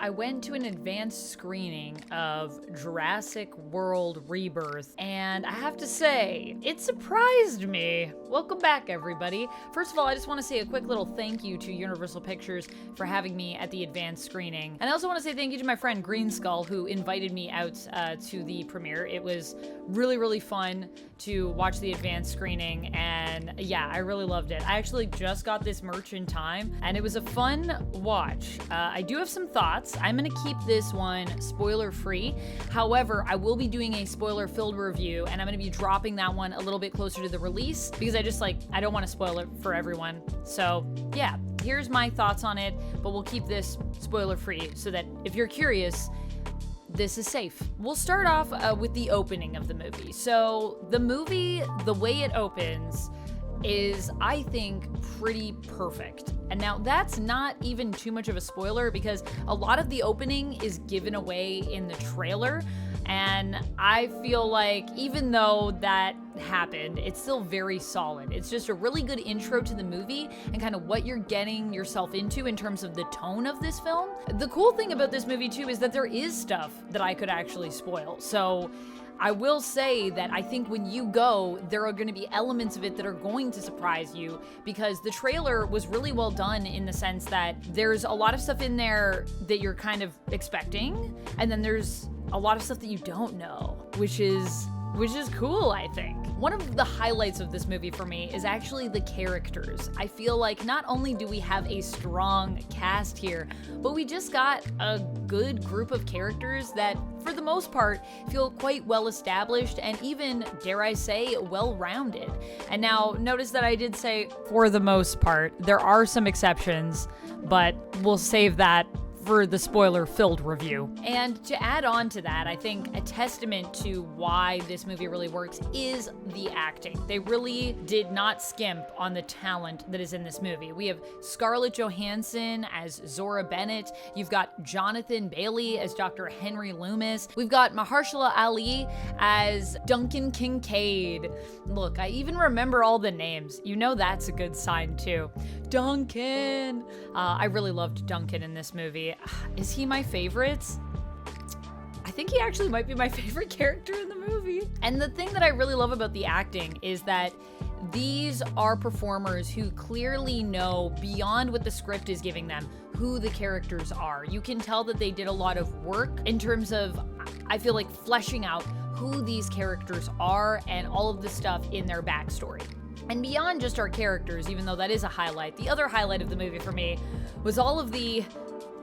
I went to an advanced screening of Jurassic World Rebirth, and I have to say, it surprised me. Welcome back, everybody. First of all, I just want to say a quick little thank you to Universal Pictures for having me at the advanced screening. And I also want to say thank you to my friend Green Skull, who invited me out to the premiere. It was really, really fun to watch the advanced screening, and yeah, I really loved it. I actually just got this merch in time, and it was a fun watch. I do have some thoughts. I'm gonna keep this one spoiler-free. However, I will be doing a spoiler-filled review, and I'm gonna be dropping that one a little bit closer to the release, because I don't want to spoil it for everyone. So yeah, here's my thoughts on it, but we'll keep this spoiler-free so that if you're curious, this is safe. We'll start off with the opening of the movie. So the movie, the way it opens is, I think, pretty perfect. And now that's not even too much of a spoiler because a lot of the opening is given away in the trailer. And I feel like even though that happened, it's still very solid. It's just a really good intro to the movie and kind of what you're getting yourself into in terms of the tone of this film. The cool thing about this movie too is that there is stuff that I could actually spoil. So I will say that I think when you go, there are going to be elements of it that are going to surprise you because the trailer was really well done in the sense that there's a lot of stuff in there that you're kind of expecting, and then there's a lot of stuff that you don't know, which is cool, I think. One of the highlights of this movie for me is actually the characters. I feel like not only do we have a strong cast here, but we just got a good group of characters that, for the most part, feel quite well established and even, dare I say, well-rounded. And now, notice that I did say, for the most part. There are some exceptions, but we'll save that for the spoiler-filled review. And to add on to that, I think a testament to why this movie really works is the acting. They really did not skimp on the talent that is in this movie. We have Scarlett Johansson as Zora Bennett. You've got Jonathan Bailey as Dr. Henry Loomis. We've got Mahershala Ali as Duncan Kincaid. Look, I even remember all the names. You know that's a good sign too. Duncan! I really loved Duncan in this movie. Is he my favorite? I think he actually might be my favorite character in the movie. And the thing that I really love about the acting is that these are performers who clearly know beyond what the script is giving them who the characters are. You can tell that they did a lot of work in terms of, I feel like, fleshing out who these characters are and all of the stuff in their backstory. And beyond just our characters, even though that is a highlight, the other highlight of the movie for me was all of the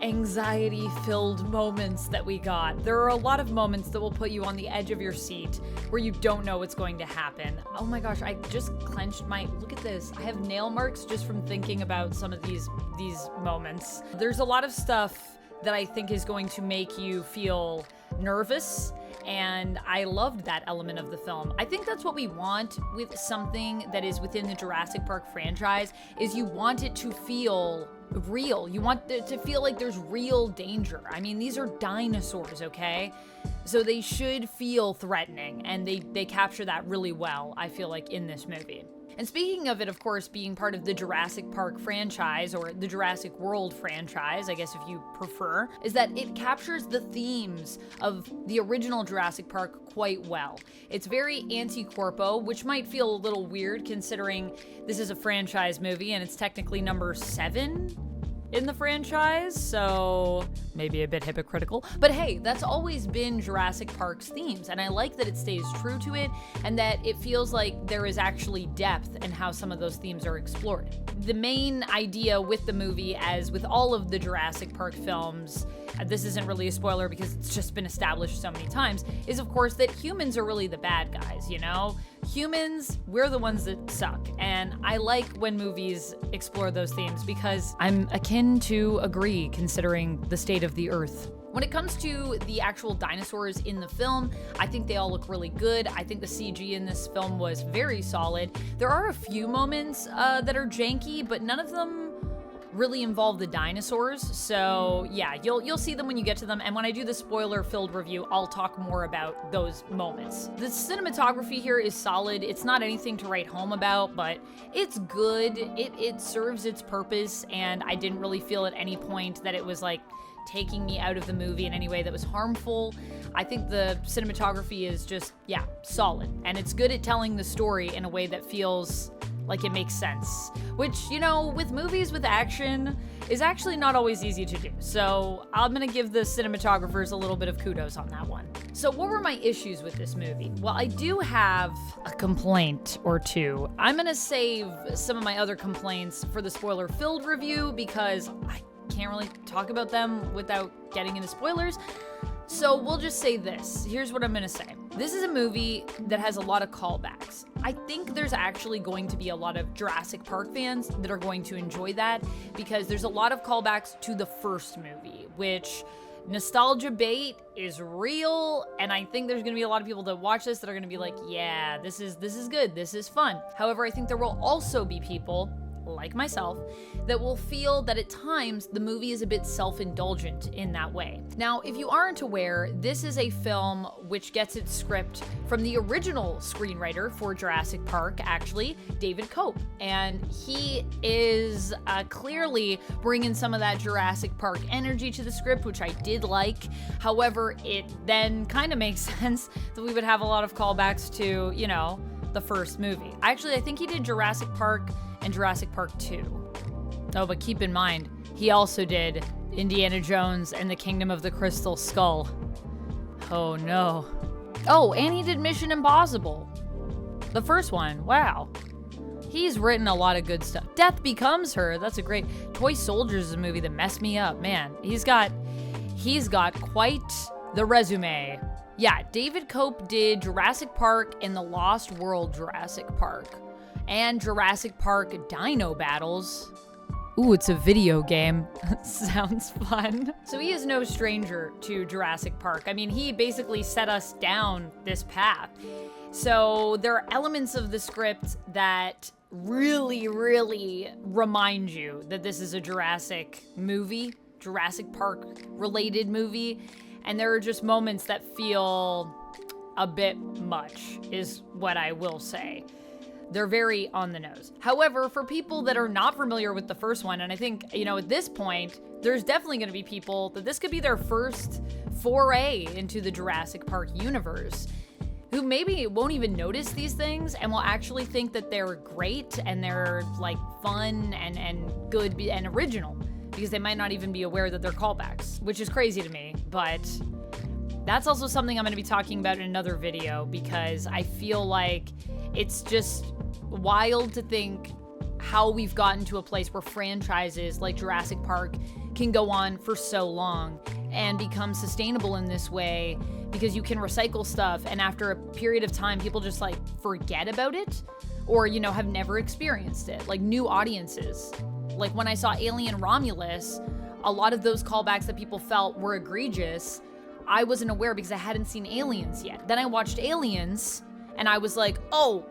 anxiety-filled moments that we got. There are a lot of moments that will put you on the edge of your seat where you don't know what's going to happen. Oh my gosh, I just clenched my, look at this. I have nail marks just from thinking about some of these moments. There's a lot of stuff that I think is going to make you feel nervous, and I loved that element of the film. I think that's what we want with something that is within the Jurassic Park franchise, is you want it to feel real. You want it to feel like there's real danger. I mean, these are dinosaurs, okay? So they should feel threatening, and they capture that really well, I feel like, in this movie. And speaking of it, of course, being part of the Jurassic Park franchise, or the Jurassic World franchise, I guess if you prefer, is that it captures the themes of the original Jurassic Park quite well. It's very anti-corpo, which might feel a little weird considering this is a franchise movie and it's technically number 7 in the franchise, so maybe a bit hypocritical. But hey, that's always been Jurassic Park's themes, and I like that it stays true to it and that it feels like there is actually depth in how some of those themes are explored. The main idea with the movie, as with all of the Jurassic Park films, this isn't really a spoiler because it's just been established so many times, is of course that humans are really the bad guys, you know? Humans, we're the ones that suck, and I like when movies explore those themes because I'm akin to agree considering the state of the earth. When it comes to the actual dinosaurs in the film, I think they all look really good. I think the CG in this film was very solid. There are a few moments that are janky, but none of them really involve the dinosaurs. So yeah, you'll see them when you get to them. And when I do the spoiler-filled review, I'll talk more about those moments. The cinematography here is solid. It's not anything to write home about, but it's good. It serves its purpose, and I didn't really feel at any point that it was like taking me out of the movie in any way that was harmful. I think the cinematography is just, yeah, solid. And it's good at telling the story in a way that feels like it makes sense. Which, you know, with movies with action is actually not always easy to do. So I'm gonna give the cinematographers a little bit of kudos on that one. So what were my issues with this movie? Well, I do have a complaint or two. I'm gonna save some of my other complaints for the spoiler-filled review because I can't really talk about them without getting into spoilers. So we'll just say this. Here's what I'm gonna say. This is a movie that has a lot of callbacks. I think there's actually going to be a lot of Jurassic Park fans that are going to enjoy that because there's a lot of callbacks to the first movie, which nostalgia bait is real, and I think there's gonna be a lot of people that watch this that are gonna be like, yeah, this is good, this is fun. However, I think there will also be people like myself, that will feel that at times the movie is a bit self-indulgent in that way. Now, if you aren't aware, this is a film which gets its script from the original screenwriter for Jurassic Park, actually, David Koepp. And he is clearly bringing some of that Jurassic Park energy to the script, which I did like. However, it then kind of makes sense that we would have a lot of callbacks to, you know, the first movie. Actually, I think he did Jurassic Park and Jurassic Park 2. Oh, but keep in mind, he also did Indiana Jones and the Kingdom of the Crystal Skull. Oh no. Oh, and he did Mission Impossible. The first one, wow. He's written a lot of good stuff. Death Becomes Her, that's a great... Toy Soldiers is a movie that messed me up, man. He's got quite the resume. Yeah, David Koepp did Jurassic Park and the Lost World Jurassic Park. And Jurassic Park Dino Battles. Ooh, it's a video game. Sounds fun. So he is no stranger to Jurassic Park. I mean, he basically set us down this path. So there are elements of the script that really, really remind you that this is a Jurassic movie, Jurassic Park related movie. And there are just moments that feel a bit much, is what I will say. They're very on the nose. However, for people that are not familiar with the first one, and I think, you know, at this point, there's definitely going to be people that this could be their first foray into the Jurassic Park universe, who maybe won't even notice these things and will actually think that they're great and they're like fun and good and original, because they might not even be aware that they're callbacks, which is crazy to me. But that's also something I'm going to be talking about in another video, because I feel like it's just wild to think how we've gotten to a place where franchises like Jurassic Park can go on for so long and become sustainable in this way, because you can recycle stuff and after a period of time people just like forget about it, or, you know, have never experienced it. Like new audiences. Like when I saw Alien Romulus, a lot of those callbacks that people felt were egregious, I wasn't aware because I hadn't seen Aliens yet. Then I watched Aliens and I was like, oh,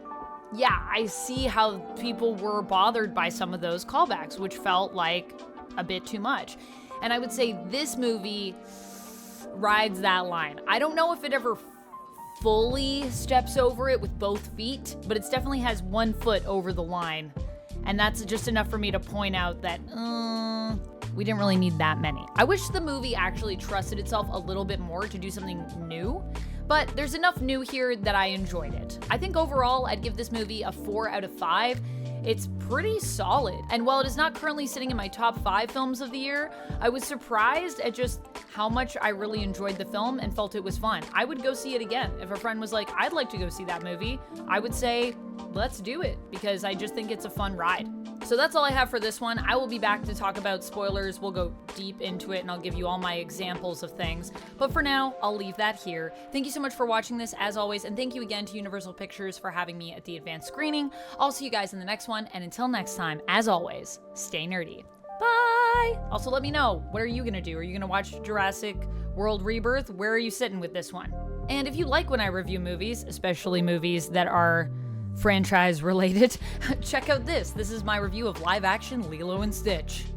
yeah, I see how people were bothered by some of those callbacks, which felt like a bit too much. And I would say this movie rides that line. I don't know if it ever fully steps over it with both feet, but it definitely has one foot over the line. And that's just enough for me to point out that, we didn't really need that many. I wish the movie actually trusted itself a little bit more to do something new, but there's enough new here that I enjoyed it. I think overall, I'd give this movie a 4 out of 5. It's pretty solid. And while it is not currently sitting in my top 5 films of the year, I was surprised at just how much I really enjoyed the film and felt it was fun. I would go see it again. If a friend was like, I'd like to go see that movie, I would say, let's do it, because I just think it's a fun ride. So that's all I have for this one. I will be back to talk about spoilers. We'll go deep into it and I'll give you all my examples of things. But for now, I'll leave that here. Thank you so much for watching this, as always, and thank you again to Universal Pictures for having me at the advanced screening. I'll see you guys in the next one, and until next time, as always, stay nerdy. Bye! Also, let me know, what are you gonna do? Are you gonna watch Jurassic World Rebirth? Where are you sitting with this one? And if you like when I review movies, especially movies that are franchise related, check out this. This is my review of live action Lilo and Stitch.